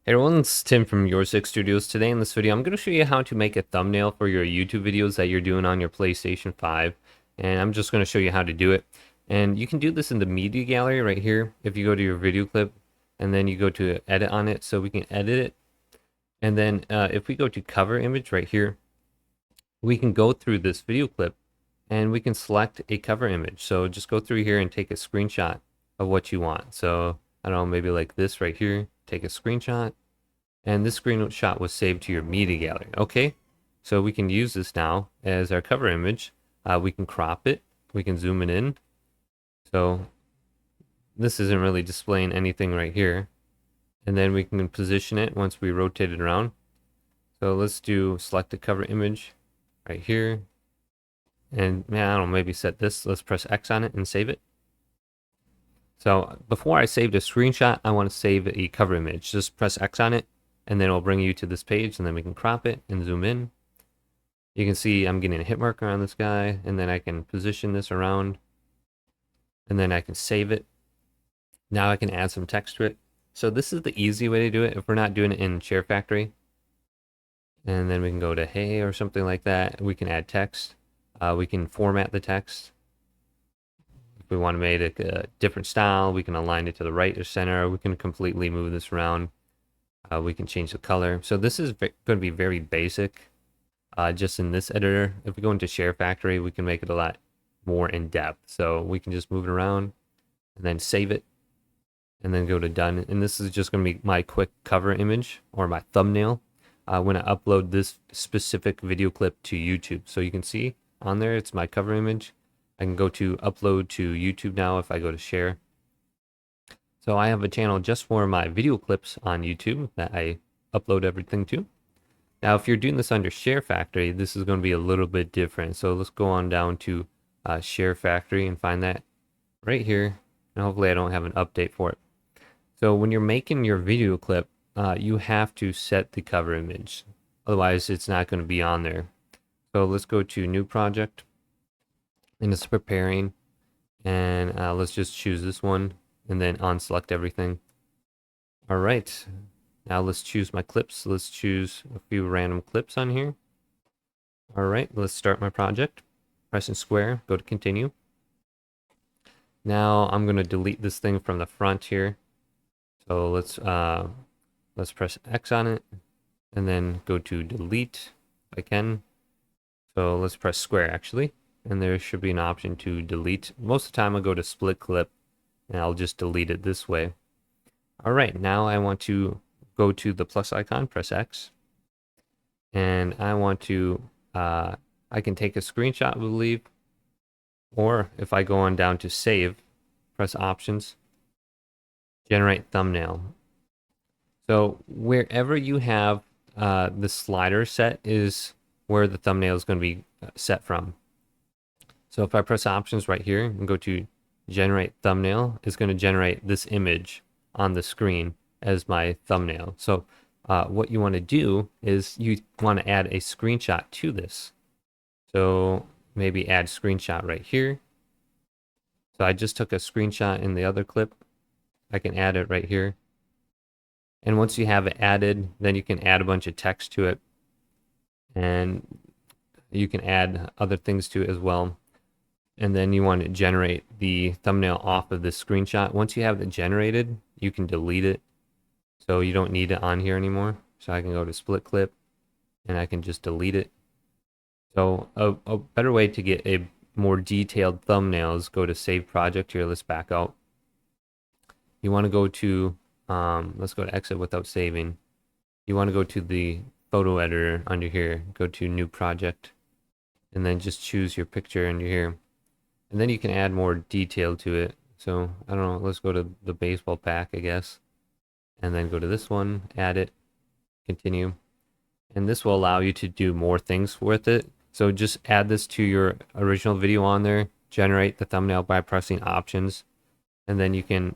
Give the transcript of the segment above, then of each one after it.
Hey everyone, it's Tim from Your Six Studios. Today in this video, I'm going to show you how to make a thumbnail for your YouTube videos that you're doing on your PlayStation 5. And I'm just going to show you how to do it. And you can do this in the media gallery right here. If you go to your video clip and then you go to edit on it, so we can edit it. And then if we go to cover image right here, we can go through this video clip and we can select a cover image. So just go through here and take a screenshot of what you want. So I don't know, maybe like this right here, take a screenshot. And this screenshot was saved to your media gallery. Okay, so we can use this now as our cover image. We can crop it. We can zoom it in. So this isn't really displaying anything right here. And then we can position it once we rotate it around. So let's do select the cover image right here. And yeah, I don't know, maybe set this. Let's press X on it and save it. So before I saved a screenshot, I want to save a cover image. Just press X on it, and then it'll bring you to this page, and then we can crop it and zoom in. You can see I'm getting a hit marker on this guy, and then I can position this around, and then I can save it. Now I can add some text to it. So this is the easy way to do it if we're not doing it in Share Factory. And then we can go to Hey or something like that. We can add text. We can format the text. If we want to make it a different style, we can align it to the right or center. We can completely move this around. We can change the color. So this is going to be very basic just in this editor. If we go into Share Factory, we can make it a lot more in depth. So we can just move it around and then save it and then go to done. And this is just going to be my quick cover image or my thumbnail when I upload this specific video clip to YouTube. So you can see on there, it's my cover image. I can go to upload to YouTube now if I go to share. So I have a channel just for my video clips on YouTube that I upload everything to. Now, if you're doing this under Share Factory, this is going to be a little bit different. So let's go on down to Share Factory and find that right here. And hopefully I don't have an update for it. So when you're making your video clip, you have to set the cover image. Otherwise, it's not going to be on there. So let's go to New Project. And it's preparing. And let's just choose this one. And then unselect everything. All right, now let's choose my clips. Let's choose a few random clips on here. All right, let's start my project. Pressing square, go to continue. Now I'm gonna delete this thing from the front here. So let's press X on it and then go to delete if I can. So let's press square actually, and there should be an option to delete. Most of the time I'll go to split clip and I'll just delete it this way. All right, now I want to go to the plus icon, press X, and I want to, I can take a screenshot, I believe, or if I go on down to save, press options, generate thumbnail. So wherever you have the slider set is where the thumbnail is going to be set from. So if I press options right here and go to generate thumbnail, is going to generate this image on the screen as my thumbnail. So what you want to do is you want to add a screenshot to this. So maybe add screenshot right here. So I just took a screenshot in the other clip. I can add it right here. And once you have it added, then you can add a bunch of text to it. And you can add other things to it as well. And then you want to generate the thumbnail off of this screenshot. Once you have it generated, you can delete it. So you don't need it on here anymore. So I can go to split clip and I can just delete it. So a better way to get a more detailed thumbnail is go to save project here. Let's back out. You want to go to, let's go to exit without saving. You want to go to the photo editor under here, go to new project, and then just choose your picture under here. And then you can add more detail to it. So, I don't know, let's go to the baseball pack, I guess. And then go to this one, add it, continue. And this will allow you to do more things with it. So just add this to your original video on there, generate the thumbnail by pressing options. And then you can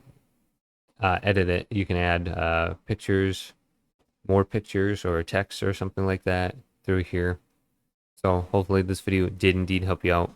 edit it. You can add pictures, more pictures or text or something like that through here. So hopefully this video did indeed help you out.